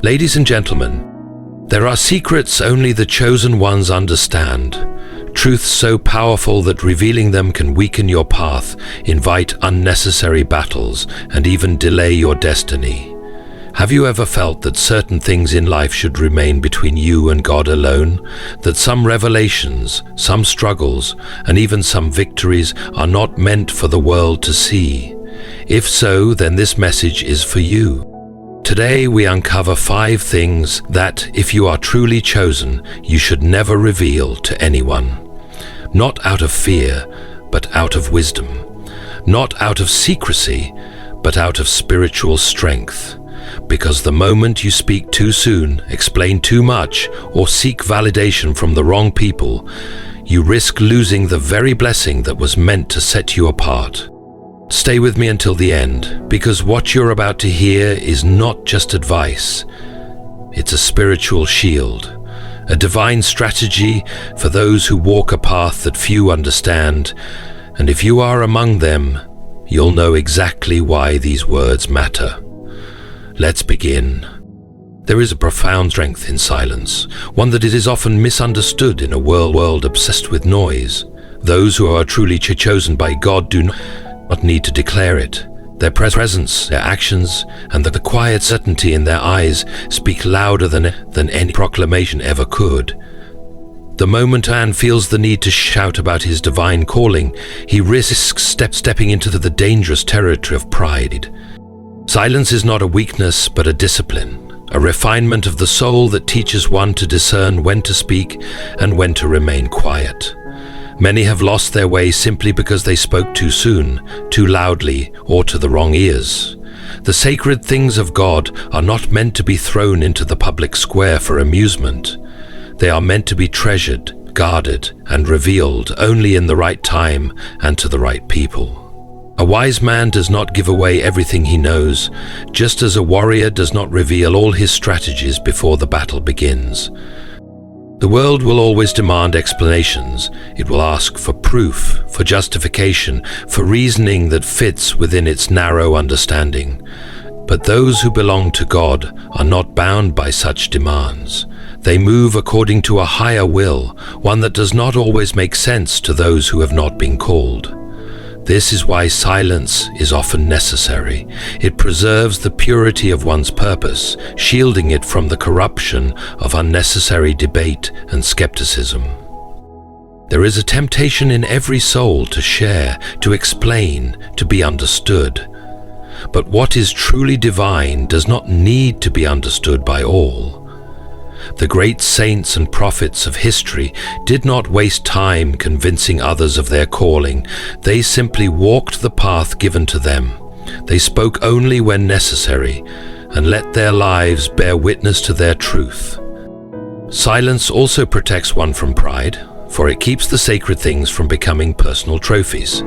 Ladies and gentlemen, there are secrets only the chosen ones understand. Truths so powerful that revealing them can weaken your path, invite unnecessary battles, and even delay your destiny. Have you ever felt that certain things in life should remain between you and God alone? That some revelations, some struggles, and even some victories are not meant for the world to see? If so, then this message is for you. Today we uncover 5 things that, if you are truly chosen, you should never reveal to anyone. Not out of fear, but out of wisdom. Not out of secrecy, but out of spiritual strength. Because the moment you speak too soon, explain too much, or seek validation from the wrong people, you risk losing the very blessing that was meant to set you apart. Stay with me until the end, because what you're about to hear is not just advice. It's a spiritual shield, a divine strategy for those who walk a path that few understand, and if you are among them, you'll know exactly why these words matter. Let's begin. There is a profound strength in silence, one that is often misunderstood in a world obsessed with noise. Those who are truly chosen by God do not need to declare it. Their presence, their actions, and the quiet certainty in their eyes speak louder than any proclamation ever could. The moment a man feels the need to shout about his divine calling, he risks stepping into the dangerous territory of pride. Silence is not a weakness, but a discipline, a refinement of the soul that teaches one to discern when to speak and when to remain quiet. Many have lost their way simply because they spoke too soon, too loudly, or to the wrong ears. The sacred things of God are not meant to be thrown into the public square for amusement. They are meant to be treasured, guarded, and revealed only in the right time and to the right people. A wise man does not give away everything he knows, just as a warrior does not reveal all his strategies before the battle begins. The world will always demand explanations. It will ask for proof, for justification, for reasoning that fits within its narrow understanding. But those who belong to God are not bound by such demands. They move according to a higher will, one that does not always make sense to those who have not been called. This is why silence is often necessary. It preserves the purity of one's purpose, shielding it from the corruption of unnecessary debate and skepticism. There is a temptation in every soul to share, to explain, to be understood. But what is truly divine does not need to be understood by all. The great saints and prophets of history did not waste time convincing others of their calling. They simply walked the path given to them. They spoke only when necessary and let their lives bear witness to their truth. Silence also protects one from pride, for it keeps the sacred things from becoming personal trophies.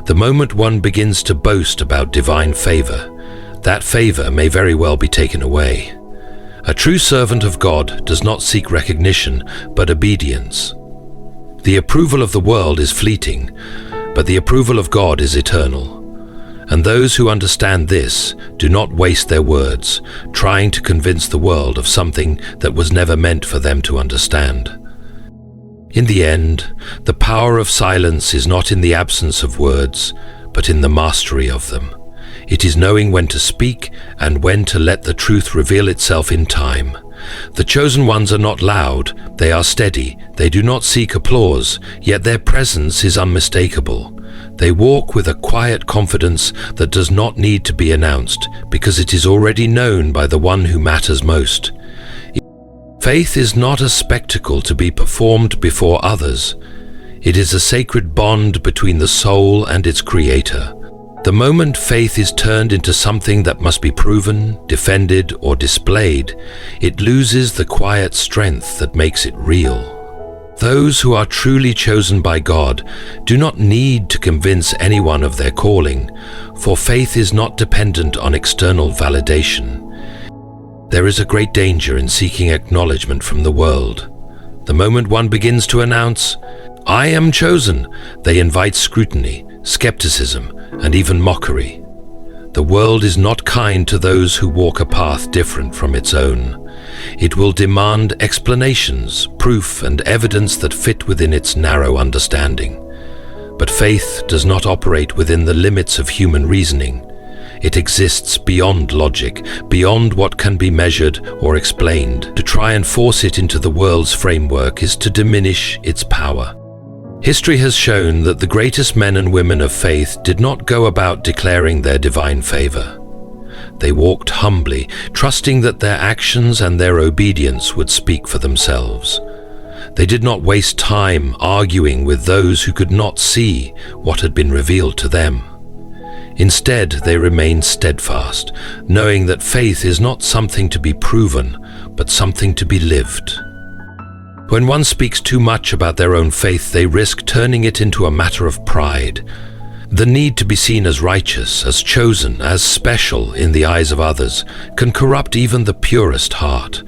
The moment one begins to boast about divine favor, that favor may very well be taken away. A true servant of God does not seek recognition, but obedience. The approval of the world is fleeting, but the approval of God is eternal. And those who understand this do not waste their words, trying to convince the world of something that was never meant for them to understand. In the end, the power of silence is not in the absence of words, but in the mastery of them. It is knowing when to speak and when to let the truth reveal itself in time. The chosen ones are not loud, they are steady, they do not seek applause, yet their presence is unmistakable. They walk with a quiet confidence that does not need to be announced, because it is already known by the one who matters most. Faith is not a spectacle to be performed before others. It is a sacred bond between the soul and its creator. The moment faith is turned into something that must be proven, defended, or displayed, it loses the quiet strength that makes it real. Those who are truly chosen by God do not need to convince anyone of their calling, for faith is not dependent on external validation. There is a great danger in seeking acknowledgement from the world. The moment one begins to announce, "I am chosen," they invite scrutiny, skepticism, and even mockery. The world is not kind to those who walk a path different from its own. It will demand explanations, proof, and evidence that fit within its narrow understanding. But faith does not operate within the limits of human reasoning. It exists beyond logic, beyond what can be measured or explained. To try and force it into the world's framework is to diminish its power. History has shown that the greatest men and women of faith did not go about declaring their divine favor. They walked humbly, trusting that their actions and their obedience would speak for themselves. They did not waste time arguing with those who could not see what had been revealed to them. Instead, they remained steadfast, knowing that faith is not something to be proven, but something to be lived. When one speaks too much about their own faith, they risk turning it into a matter of pride. The need to be seen as righteous, as chosen, as special in the eyes of others can corrupt even the purest heart.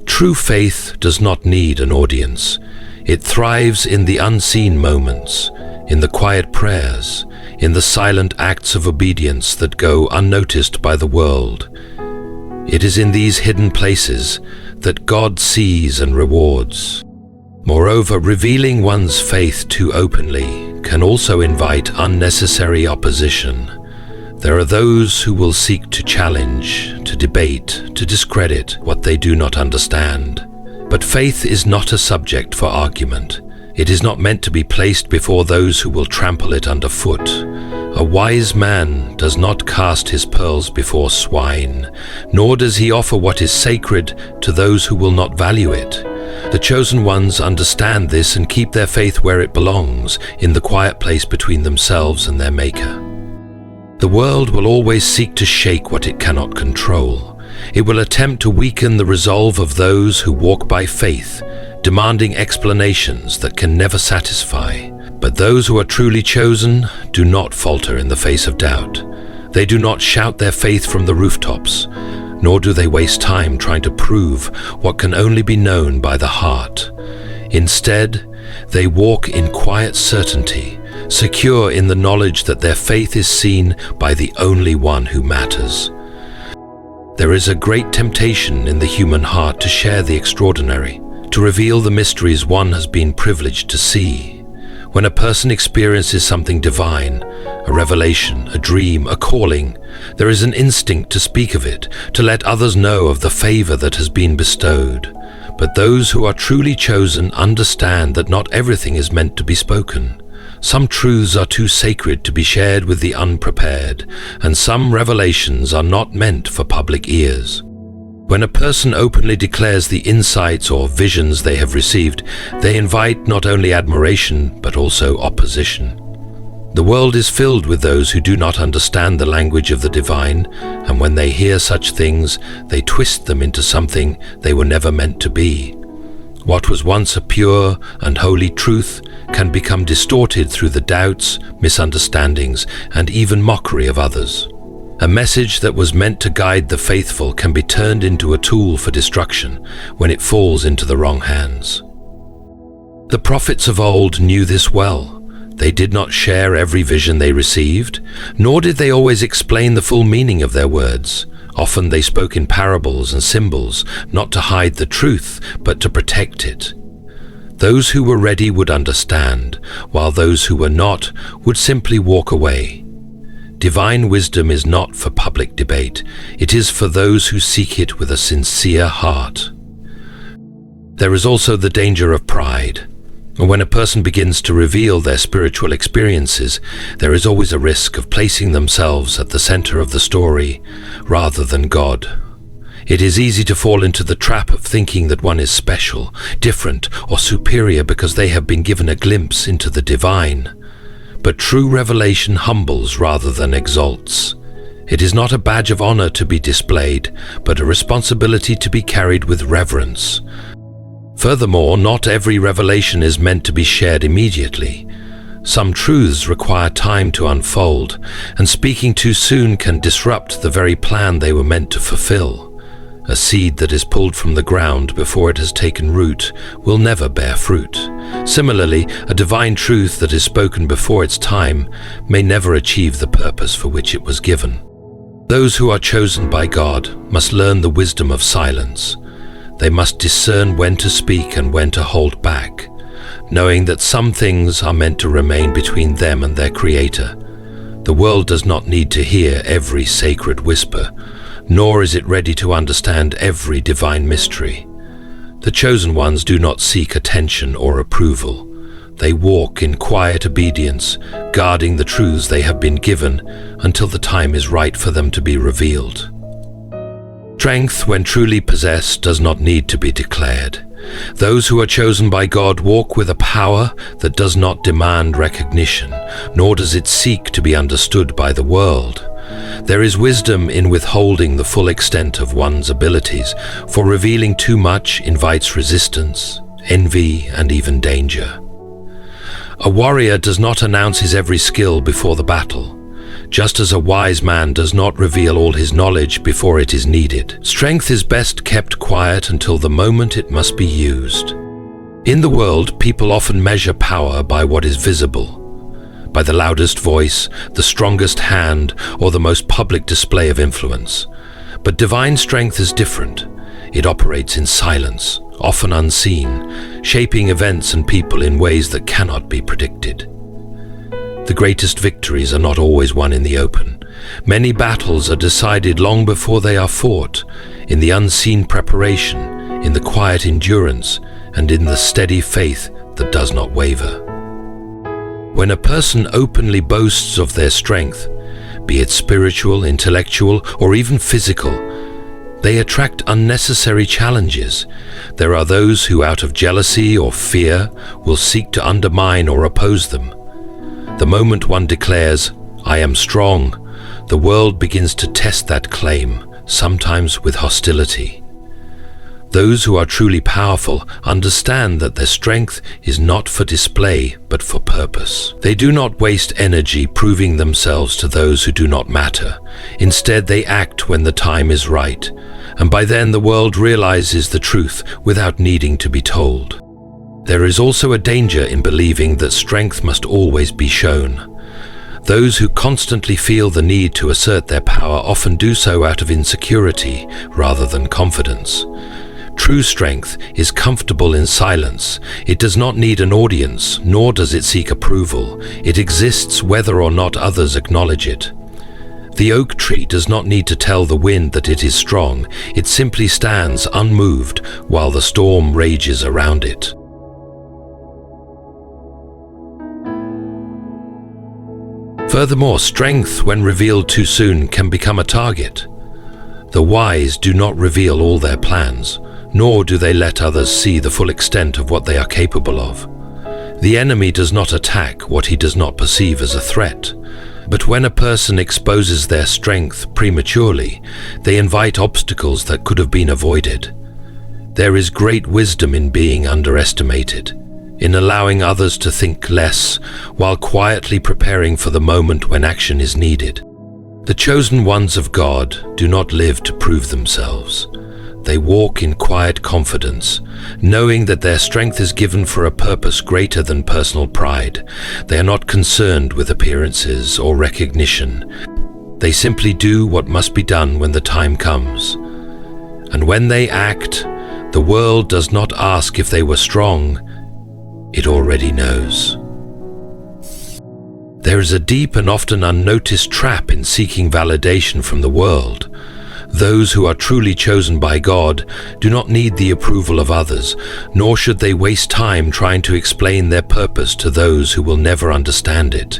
True faith does not need an audience. It thrives in the unseen moments, in the quiet prayers, in the silent acts of obedience that go unnoticed by the world. It is in these hidden places that God sees and rewards. Moreover, revealing one's faith too openly can also invite unnecessary opposition. There are those who will seek to challenge, to debate, to discredit what they do not understand. But faith is not a subject for argument. It is not meant to be placed before those who will trample it underfoot. A wise man does not cast his pearls before swine, nor does he offer what is sacred to those who will not value it. The chosen ones understand this and keep their faith where it belongs, in the quiet place between themselves and their Maker. The world will always seek to shake what it cannot control. It will attempt to weaken the resolve of those who walk by faith, demanding explanations that can never satisfy. But those who are truly chosen do not falter in the face of doubt. They do not shout their faith from the rooftops, nor do they waste time trying to prove what can only be known by the heart. Instead, they walk in quiet certainty, secure in the knowledge that their faith is seen by the only one who matters. There is a great temptation in the human heart to share the extraordinary, to reveal the mysteries one has been privileged to see. When a person experiences something divine, a revelation, a dream, a calling, there is an instinct to speak of it, to let others know of the favor that has been bestowed. But those who are truly chosen understand that not everything is meant to be spoken. Some truths are too sacred to be shared with the unprepared, and some revelations are not meant for public ears. When a person openly declares the insights or visions they have received, they invite not only admiration, but also opposition. The world is filled with those who do not understand the language of the divine, and when they hear such things, they twist them into something they were never meant to be. What was once a pure and holy truth can become distorted through the doubts, misunderstandings, and even mockery of others. A message that was meant to guide the faithful can be turned into a tool for destruction when it falls into the wrong hands. The prophets of old knew this well. They did not share every vision they received, nor did they always explain the full meaning of their words. Often they spoke in parables and symbols, not to hide the truth, but to protect it. Those who were ready would understand, while those who were not would simply walk away. Divine wisdom is not for public debate. It is for those who seek it with a sincere heart. There is also the danger of pride. When a person begins to reveal their spiritual experiences, there is always a risk of placing themselves at the center of the story rather than God. It is easy to fall into the trap of thinking that one is special, different, or superior because they have been given a glimpse into the divine. But true revelation humbles rather than exalts. It is not a badge of honor to be displayed, but a responsibility to be carried with reverence. Furthermore, not every revelation is meant to be shared immediately. Some truths require time to unfold, and speaking too soon can disrupt the very plan they were meant to fulfill. A seed that is pulled from the ground before it has taken root will never bear fruit. Similarly, a divine truth that is spoken before its time may never achieve the purpose for which it was given. Those who are chosen by God must learn the wisdom of silence. They must discern when to speak and when to hold back, knowing that some things are meant to remain between them and their Creator. The world does not need to hear every sacred whisper, nor is it ready to understand every divine mystery. The chosen ones do not seek attention or approval. They walk in quiet obedience, guarding the truths they have been given until the time is right for them to be revealed. Strength, when truly possessed, does not need to be declared. Those who are chosen by God walk with a power that does not demand recognition, nor does it seek to be understood by the world. There is wisdom in withholding the full extent of one's abilities, for revealing too much invites resistance, envy, and even danger. A warrior does not announce his every skill before the battle, just as a wise man does not reveal all his knowledge before it is needed. Strength is best kept quiet until the moment it must be used. In the world, people often measure power by what is visible, by the loudest voice, the strongest hand, or the most public display of influence. But divine strength is different. It operates in silence, often unseen, shaping events and people in ways that cannot be predicted. The greatest victories are not always won in the open. Many battles are decided long before they are fought, in the unseen preparation, in the quiet endurance, and in the steady faith that does not waver. When a person openly boasts of their strength, be it spiritual, intellectual, or even physical, they attract unnecessary challenges. There are those who, out of jealousy or fear, will seek to undermine or oppose them. The moment one declares, "I am strong," the world begins to test that claim, sometimes with hostility. Those who are truly powerful understand that their strength is not for display, but for purpose. They do not waste energy proving themselves to those who do not matter. Instead, they act when the time is right, and by then the world realizes the truth without needing to be told. There is also a danger in believing that strength must always be shown. Those who constantly feel the need to assert their power often do so out of insecurity rather than confidence. True strength is comfortable in silence. It does not need an audience, nor does it seek approval. It exists whether or not others acknowledge it. The oak tree does not need to tell the wind that it is strong. It simply stands unmoved while the storm rages around it. Furthermore, strength, when revealed too soon, can become a target. The wise do not reveal all their plans, nor do they let others see the full extent of what they are capable of. The enemy does not attack what he does not perceive as a threat. But when a person exposes their strength prematurely, they invite obstacles that could have been avoided. There is great wisdom in being underestimated, in allowing others to think less, while quietly preparing for the moment when action is needed. The chosen ones of God do not live to prove themselves. They walk in quiet confidence, knowing that their strength is given for a purpose greater than personal pride. They are not concerned with appearances or recognition. They simply do what must be done when the time comes. And when they act, the world does not ask if they were strong. It already knows. There is a deep and often unnoticed trap in seeking validation from the world. Those who are truly chosen by God do not need the approval of others, nor should they waste time trying to explain their purpose to those who will never understand it.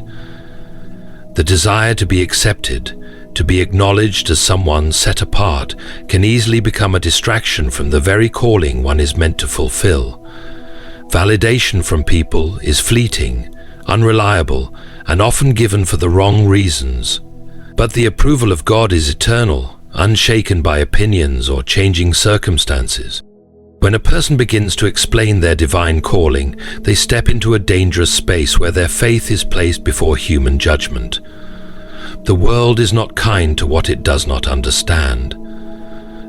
The desire to be accepted, to be acknowledged as someone set apart, can easily become a distraction from the very calling one is meant to fulfill. Validation from people is fleeting, unreliable, and often given for the wrong reasons. But the approval of God is eternal, unshaken by opinions or changing circumstances. When a person begins to explain their divine calling, they step into a dangerous space where their faith is placed before human judgment. The world is not kind to what it does not understand.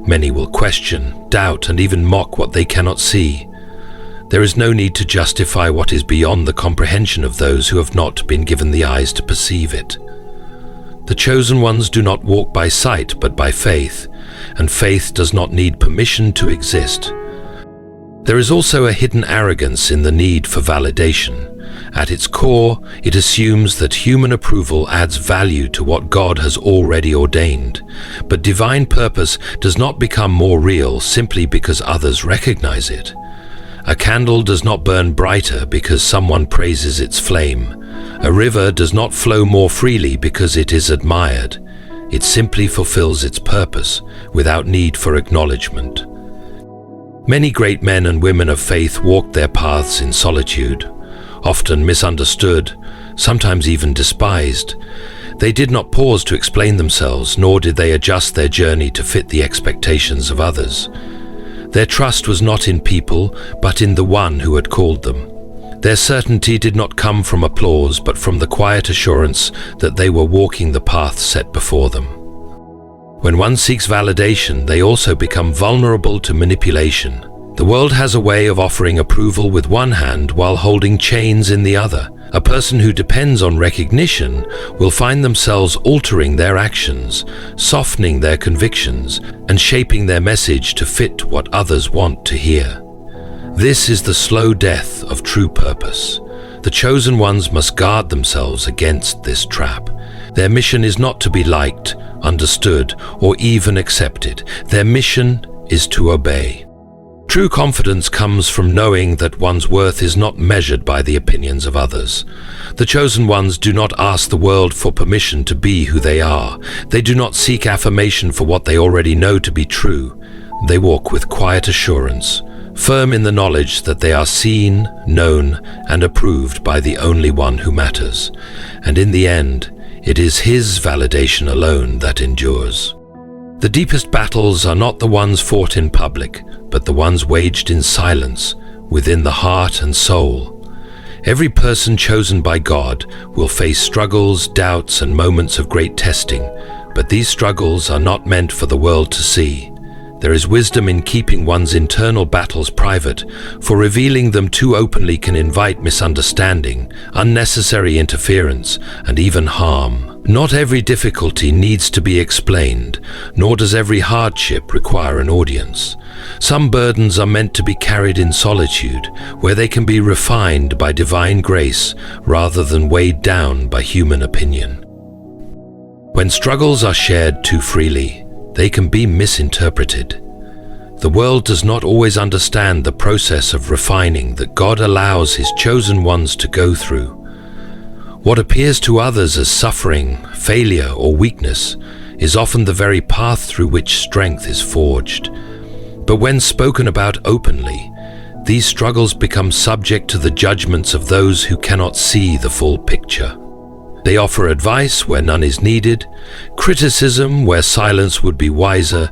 Many will question, doubt, and even mock what they cannot see. There is no need to justify what is beyond the comprehension of those who have not been given the eyes to perceive it. The chosen ones do not walk by sight but by faith, and faith does not need permission to exist. There is also a hidden arrogance in the need for validation. At its core, it assumes that human approval adds value to what God has already ordained. But divine purpose does not become more real simply because others recognize it. A candle does not burn brighter because someone praises its flame. A river does not flow more freely because it is admired. It simply fulfills its purpose without need for acknowledgement. Many great men and women of faith walked their paths in solitude, often misunderstood, sometimes even despised. They did not pause to explain themselves, nor did they adjust their journey to fit the expectations of others. Their trust was not in people, but in the one who had called them. Their certainty did not come from applause, but from the quiet assurance that they were walking the path set before them. When one seeks validation, they also become vulnerable to manipulation. The world has a way of offering approval with one hand while holding chains in the other. A person who depends on recognition will find themselves altering their actions, softening their convictions, and shaping their message to fit what others want to hear. This is the slow death of true purpose. The chosen ones must guard themselves against this trap. Their mission is not to be liked, understood, or even accepted. Their mission is to obey. True confidence comes from knowing that one's worth is not measured by the opinions of others. The chosen ones do not ask the world for permission to be who they are. They do not seek affirmation for what they already know to be true. They walk with quiet assurance, firm in the knowledge that they are seen, known, and approved by the only one who matters. And in the end, it is his validation alone that endures. The deepest battles are not the ones fought in public, but the ones waged in silence, within the heart and soul. Every person chosen by God will face struggles, doubts, and moments of great testing, but these struggles are not meant for the world to see. There is wisdom in keeping one's internal battles private, for revealing them too openly can invite misunderstanding, unnecessary interference, and even harm. Not every difficulty needs to be explained, nor does every hardship require an audience. Some burdens are meant to be carried in solitude, where they can be refined by divine grace rather than weighed down by human opinion. When struggles are shared too freely, they can be misinterpreted. The world does not always understand the process of refining that God allows his chosen ones to go through. What appears to others as suffering, failure, or weakness is often the very path through which strength is forged. But when spoken about openly, these struggles become subject to the judgments of those who cannot see the full picture. They offer advice where none is needed, criticism where silence would be wiser,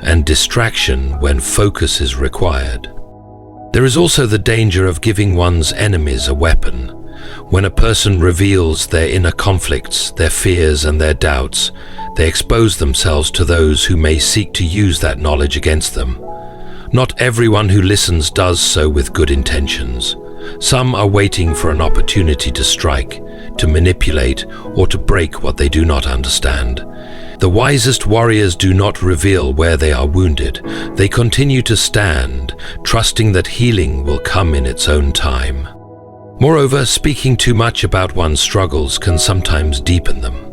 and distraction when focus is required. There is also the danger of giving one's enemies a weapon. When a person reveals their inner conflicts, their fears, and their doubts, they expose themselves to those who may seek to use that knowledge against them. Not everyone who listens does so with good intentions. Some are waiting for an opportunity to strike, to manipulate, or to break what they do not understand. The wisest warriors do not reveal where they are wounded. They continue to stand, trusting that healing will come in its own time. Moreover, speaking too much about one's struggles can sometimes deepen them.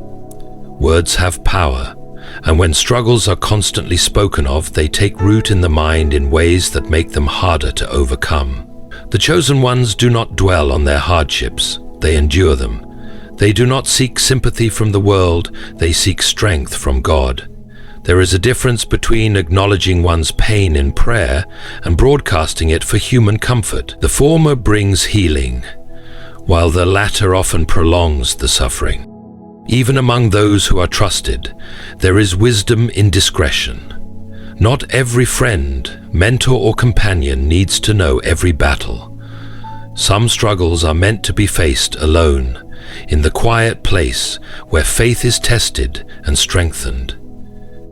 Words have power, and when struggles are constantly spoken of, they take root in the mind in ways that make them harder to overcome. The chosen ones do not dwell on their hardships, they endure them. They do not seek sympathy from the world, they seek strength from God. There is a difference between acknowledging one's pain in prayer and broadcasting it for human comfort. The former brings healing, while the latter often prolongs the suffering. Even among those who are trusted, there is wisdom in discretion. Not every friend, mentor, or companion needs to know every battle. Some struggles are meant to be faced alone, in the quiet place where faith is tested and strengthened.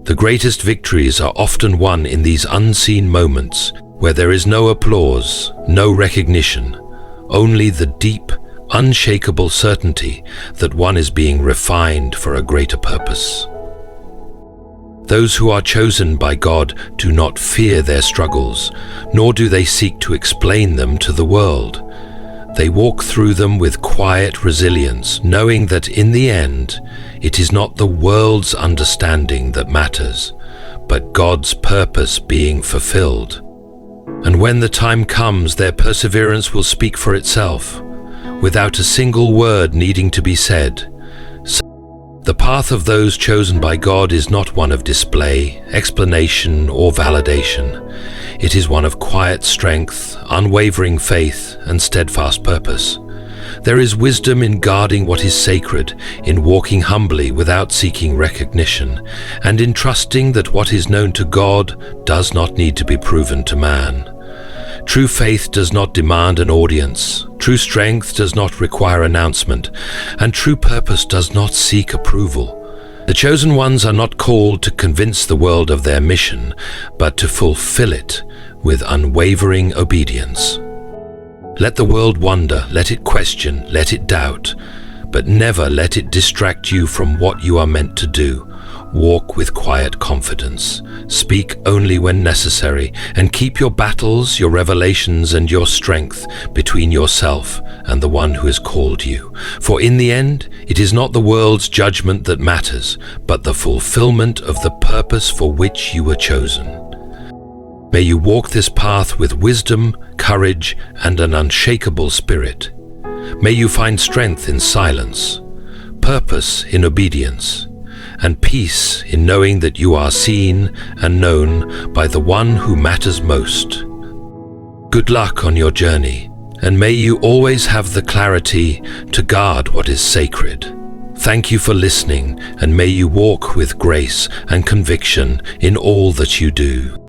The greatest victories are often won in these unseen moments where there is no applause, no recognition, only the deep, unshakable certainty that one is being refined for a greater purpose. Those who are chosen by God do not fear their struggles, nor do they seek to explain them to the world. They walk through them with quiet resilience, knowing that in the end, it is not the world's understanding that matters, but God's purpose being fulfilled. And when the time comes, their perseverance will speak for itself, without a single word needing to be said. The path of those chosen by God is not one of display, explanation, or validation. It is one of quiet strength, unwavering faith, and steadfast purpose. There is wisdom in guarding what is sacred, in walking humbly without seeking recognition, and in trusting that what is known to God does not need to be proven to man. True faith does not demand an audience, true strength does not require announcement, and true purpose does not seek approval. The chosen ones are not called to convince the world of their mission, but to fulfill it with unwavering obedience. Let the world wonder, let it question, let it doubt, but never let it distract you from what you are meant to do. Walk with quiet confidence, speak only when necessary, and keep your battles, your revelations, and your strength between yourself and the one who has called you. For in the end, it is not the world's judgment that matters, but the fulfillment of the purpose for which you were chosen. May you walk this path with wisdom, courage, and an unshakable spirit. May you find strength in silence, purpose in obedience, and peace in knowing that you are seen and known by the one who matters most. Good luck on your journey, and may you always have the clarity to guard what is sacred. Thank you for listening, and may you walk with grace and conviction in all that you do.